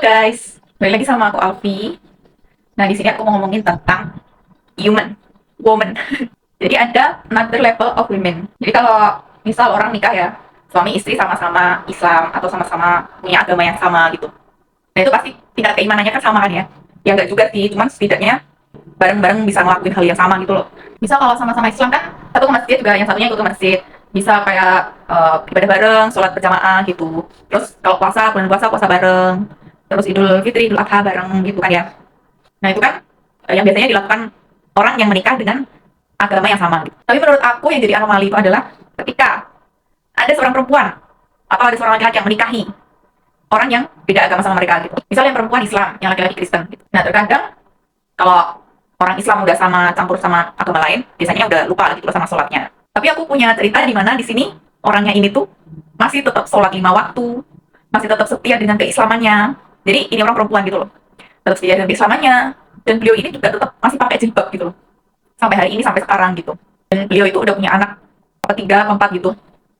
Guys, balik lagi sama aku Alfi. Nah, di sini aku mau ngomongin tentang human, woman. Jadi ada another level of women. Jadi kalau misal orang nikah ya, suami istri sama-sama Islam atau sama-sama punya agama yang sama gitu. Nah, itu pasti tingkat keimanannya kan sama kan ya? Ya enggak juga sih, cuman setidaknya bareng-bareng bisa ngelakuin hal yang sama gitu loh. Misal kalau sama-sama Islam kan, satu ke masjid juga, yang satunya ikut ke masjid. Bisa kayak ibadah bareng, sholat berjamaah gitu. Terus kalau puasa, bulan puasa, puasa bareng. Terus Idul Fitri, Idul Adha bareng gitu kan ya. Nah itu kan yang biasanya dilakukan orang yang menikah dengan agama yang sama gitu. Tapi menurut aku yang jadi anomali itu adalah ketika ada seorang perempuan atau ada seorang laki-laki yang menikahi orang yang beda agama sama mereka gitu. Misalnya yang perempuan Islam, yang laki-laki Kristen gitu. Nah terkadang kalau orang Islam udah sama campur sama agama lain, biasanya udah lupa gitu sama sholatnya. Tapi aku punya cerita di mana di sini orangnya ini tuh masih tetap sholat 5 waktu, masih tetap setia dengan keislamannya. Jadi ini orang perempuan gitu loh, tetap setia dengan keislamannya. Dan beliau ini juga tetap masih pakai jilbab gitu loh, sampai hari ini sampai sekarang gitu. Dan beliau itu udah punya anak apa tiga, apa empat gitu.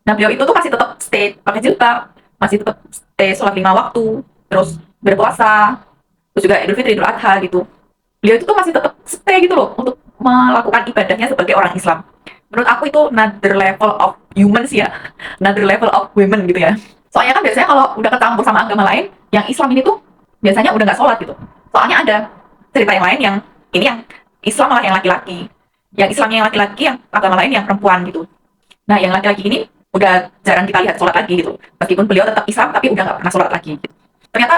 Nah beliau itu tuh masih tetap stay pakai jilbab, masih tetap stay sholat 5 waktu, terus berpuasa, terus juga Idul Fitri, Idul Adha gitu. Beliau itu tuh masih tetap stay gitu loh untuk melakukan ibadahnya sebagai orang Islam. Menurut aku itu another level of humans ya, another level of women gitu ya. Soalnya kan biasanya kalau udah kecampur sama agama lain, yang Islam ini tuh biasanya udah nggak sholat gitu. Soalnya ada cerita yang lain yang ini yang Islam malah yang laki-laki, yang Islamnya yang laki-laki, yang agama lain yang perempuan gitu. Nah yang laki-laki ini udah jarang kita lihat sholat lagi gitu. Meskipun beliau tetap Islam tapi udah nggak pernah sholat lagi. Gitu. Ternyata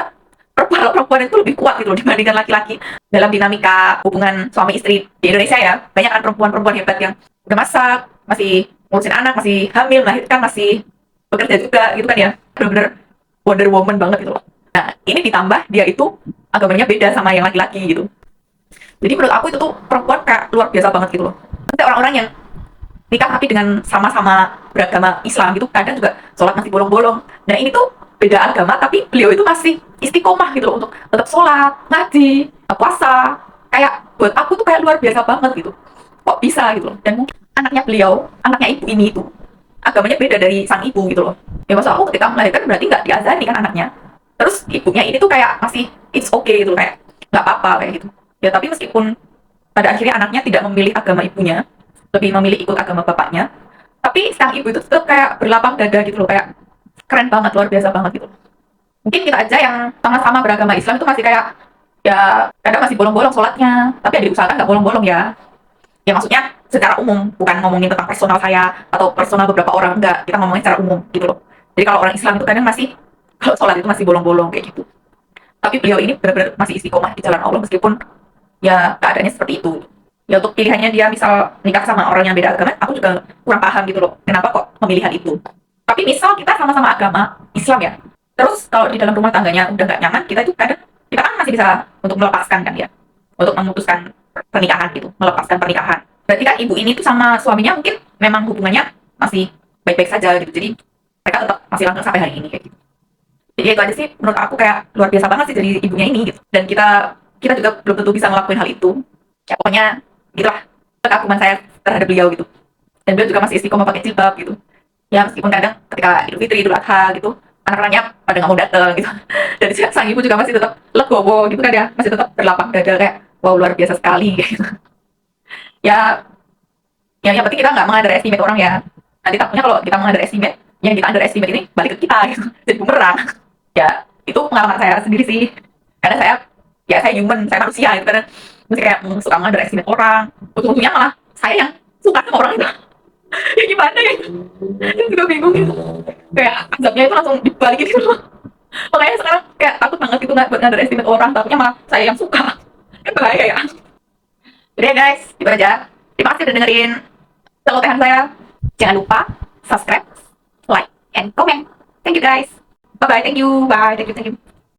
perempuan itu lebih kuat gitu loh dibandingkan laki-laki dalam dinamika hubungan suami istri di Indonesia ya. Banyak kan perempuan-perempuan hebat yang udah masak, masih ngurusin anak, masih hamil, melahirkan, masih bekerja juga gitu kan ya. Bener-bener Wonder Woman banget gitu loh. Nah, ini ditambah dia itu agamanya beda sama yang laki-laki gitu. Jadi menurut aku itu tuh perempuan kayak luar biasa banget gitu loh. Nanti orang-orang yang nikah tapi dengan sama-sama beragama Islam gitu kadang juga sholat masih bolong-bolong. Nah ini tuh beda agama tapi beliau itu masih istiqomah gitu loh untuk tetap sholat, ngaji, puasa. Kayak buat aku tuh kayak luar biasa banget gitu. Kok bisa gitu loh. Dan mungkin anaknya beliau, anaknya ibu ini itu agamanya beda dari sang ibu gitu loh. Ya maksud aku ketika melahirkan berarti nggak diazani kan anaknya. Terus ibunya ini tuh kayak masih it's okay gitu kayak nggak apa-apa kayak gitu. Ya tapi meskipun pada akhirnya anaknya tidak memilih agama ibunya, lebih memilih ikut agama bapaknya, tapi sang ibu itu tetap kayak berlapang dada gitu loh, kayak keren banget, luar biasa banget gitu. Mungkin kita aja yang sama-sama beragama Islam itu masih kayak ya kadang masih bolong-bolong sholatnya, tapi ya diusahakan nggak bolong-bolong ya. Ya maksudnya secara umum, bukan ngomongin tentang personal saya atau personal beberapa orang, enggak, kita ngomongin secara umum gitu loh. Jadi kalau orang Islam itu kadang masih kalau sholat itu masih bolong-bolong kayak gitu. Tapi beliau ini benar-benar masih istiqomah di jalan Allah meskipun ya keadaannya seperti itu. Ya untuk pilihannya dia misal nikah sama orang yang beda agama, aku juga kurang paham gitu loh. Kenapa kok pemilihan itu? Tapi misal kita sama-sama agama Islam ya. Terus kalau di dalam rumah tangganya udah nggak nyaman, kita itu kadang kita kan masih bisa untuk melepaskan kan ya, untuk memutuskan pernikahan gitu, melepaskan pernikahan. Berarti kan ibu ini tuh sama suaminya mungkin memang hubungannya masih baik-baik saja gitu. Jadi mereka tetap masih langgeng sampai hari ini kayak gitu. Jadi itu aja sih menurut aku kayak luar biasa banget sih jadi ibunya ini gitu. Dan kita kita juga belum tentu bisa ngelakuin hal itu. Ya pokoknya gitulah kekaguman saya terhadap beliau gitu. Dan beliau juga masih istiqomah pakai jilbab gitu. Ya meskipun kadang ketika Idul Fitri, Idul Adha gitu, anak-anaknya pada nggak mau datang gitu. Dan sang ibu juga masih tetap legowo gitu kan ya, masih tetap berlapang dada kayak wow luar biasa sekali gitu. Ya, yang penting kita nggak mengunderestimate orang ya. Nanti takutnya kalau kita mengunderestimate, yang kita underestimate ini balik ke kita gitu. Jadi bumerang. Ya, itu pengalaman saya sendiri sih. Karena saya human, saya manusia gitu kan. Mesti kayak suka mengunderestimate orang. Ujung-ujungnya malah saya yang suka sama orang itu. Ya gimana ya? Saya juga bingung gitu. Kayak azabnya itu langsung dibalikin gitu loh. Makanya sekarang kayak takut banget gitu nggak buat underestimate orang. Takutnya malah saya yang suka. Kan bahaya ya. Jadi ya guys, itu aja. Terima kasih udah dengerin celotehan saya. Jangan lupa subscribe, like, and comment. Thank you guys. Bye bye. Thank you. Bye. Thank you. Thank you.